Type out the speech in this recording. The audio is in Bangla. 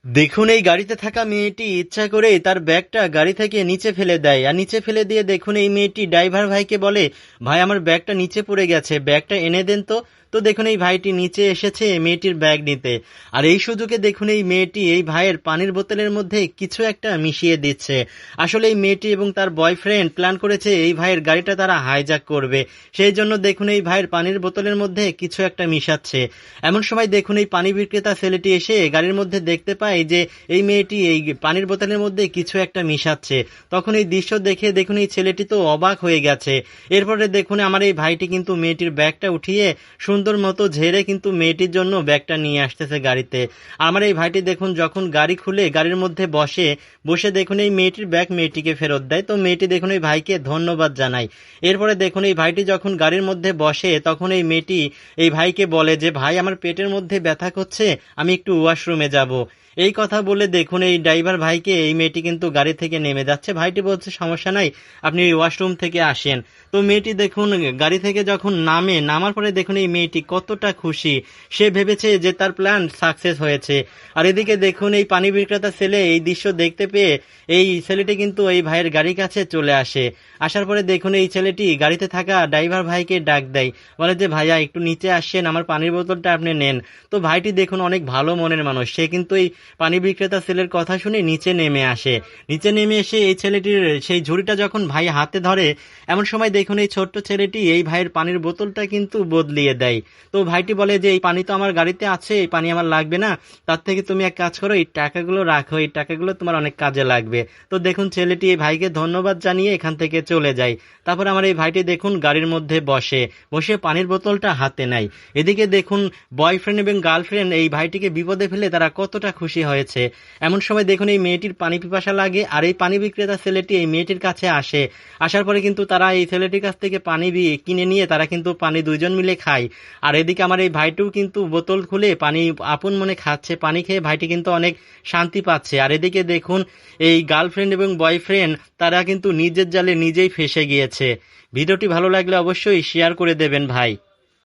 দেখুন এই গাড়িতে থাকা মেয়েটি ইচ্ছা করেই তার ব্যাগটা গাড়ি থেকে নিচে ফেলে দেয়, আর নিচে ফেলে দিয়ে দেখুন এই মেয়েটি ড্রাইভার ভাইকে বলে, ভাই আমার ব্যাগটা নিচে পড়ে গেছে, ব্যাগটা এনে দেন তো। তো দেখুন এই ভাইটি নিচে এসেছে মেয়েটির ব্যাগ নিতে, আর এই সুযোগে দেখুন এই মেয়েটি এই ভাইয়ের পানির বোতলের মধ্যে কিছু একটা মিশিয়ে দিচ্ছে। আসলে এই মেয়েটি এবং তার বয়ফ্রেন্ড প্ল্যান করেছে এই ভাইয়ের গাড়িটা তারা হাইজ্যাক করবে, সেই জন্য দেখুন এই ভাইয়ের পানির বোতলের মধ্যে কিছু একটা মিশাচ্ছে। এমন সময় দেখুন এই পানি বিক্রেতা ছেলেটি এসে গাড়ির মধ্যে দেখতে পায় যে এই মেয়েটি এই পানির বোতলের মধ্যে কিছু একটা মিশাচ্ছে। তখন এই দৃশ্য দেখে দেখুন এই ছেলেটি তো অবাক হয়ে গেছে। এরপরে দেখুন আমার এই ভাইটি কিন্তু মেয়েটির ব্যাগটা উঠিয়ে সুন্দর মতো ঝেড়ে কিন্তু মেয়েটির জন্য ব্যাগটা নিয়ে আসতেছে গাড়িতে। আমার এই ভাইটি দেখুন যখন গাড়ি খুলে গাড়ির মধ্যে বসে বসে দেখুন এই মেয়েটির ব্যাগ মেয়েটিকে ফেরত দেয়। তো মেয়েটি দেখুন এই ভাইকে ধন্যবাদ জানায়। এরপরে দেখুন এই ভাইটি যখন গাড়ির মধ্যে বসে তখন এই মেয়েটি এই ভাইকে বলে যে ভাই আমার পেটের মধ্যে ব্যথা করছে, আমি একটু ওয়াশরুমে যাব। এই কথা বলে দেখুন এই ড্রাইভার ভাইকে এই মেয়েটি কিন্তু গাড়ি থেকে নেমে যাচ্ছে। ভাইটি বলছে সমস্যা নাই, আপনি ওয়াশরুম থেকে আসেন। তো মেয়েটি দেখুন গাড়ি থেকে যখন নামার পরে দেখুন এই মেয়েটি কতটা খুশি, সে ভেবেছে যে তার প্ল্যান সাকসেস হয়েছে। আর এদিকে দেখুন এই পানি বিক্রেতা ছেলে এই দৃশ্য দেখতে পেয়ে এই ছেলেটি কিন্তু এই ভাইয়ের গাড়ির কাছে চলে আসে। আসার পরে দেখুন এই ছেলেটি গাড়িতে থাকা ড্রাইভার ভাইকে ডাক দেয়, বলে যে ভাইয়া একটু নিচে আসেন, আমার পানির বোতলটা আপনি নেন। তো ভাইটি দেখুন অনেক ভালো মনের মানুষ, সে কিন্তু এই পানি বিক্রেতা ছেলের কথা শুনে নিচে নেমে আসে। নিচে নেমে এসে এই ছেলেটির সেই ঝুড়িটা যখন ভাই হাতে ধরে এমন সময় দেখুন এই ছোট্ট ছেলেটি এই ভাইয়ের পানির বোতলটা কিন্তু বদলিয়ে দেয়। তো ভাইটি বলে যে এই পানি তো আমার গাড়িতে আছে, এই পানি আমার লাগবে না, তার থেকে তুমি এক কাজ করো, এই টাকাগুলো রাখো, এই টাকাগুলো তোমার অনেক কাজে লাগবে। তো দেখুন ছেলেটি এই ভাইকে ধন্যবাদ জানিয়ে এখান থেকে চলে যায়। তারপর আমার এই ভাইটি দেখুন গাড়ির মধ্যে বসে বসে পানির বোতলটা হাতে নেয়। এদিকে দেখুন বয়ফ্রেন্ড এবং গার্লফ্রেন্ড এই ভাইটিকে বিপদে ফেলে তারা কতটা খুশি হয়েছে। এমন সময় দেখুন এই মেয়েটির পানি পিপাসা লাগে, আর এই পানি বিক্রেতা ছেলেটি এই মেয়েটির কাছে আসে। আসার পরে কিন্তু তারা এই ছেলেটির কাছ থেকে পানি কিনে নিয়ে তারা কিন্তু পানি দুইজন মিলে খায়। আর এদিকে আমার এই ভাইটিও কিন্তু বোতল খুলে পানি আপন মনে খাচ্ছে, পানি খেয়ে ভাইটি কিন্তু অনেক শান্তি পাচ্ছে। আর এদিকে দেখুন এই গার্লফ্রেন্ড এবং বয়ফ্রেন্ড তারা কিন্তু নিজের জালে নিজেই ফেঁসে গিয়েছে। ভিডিওটি ভালো লাগলে অবশ্যই শেয়ার করে দেবেন ভাই।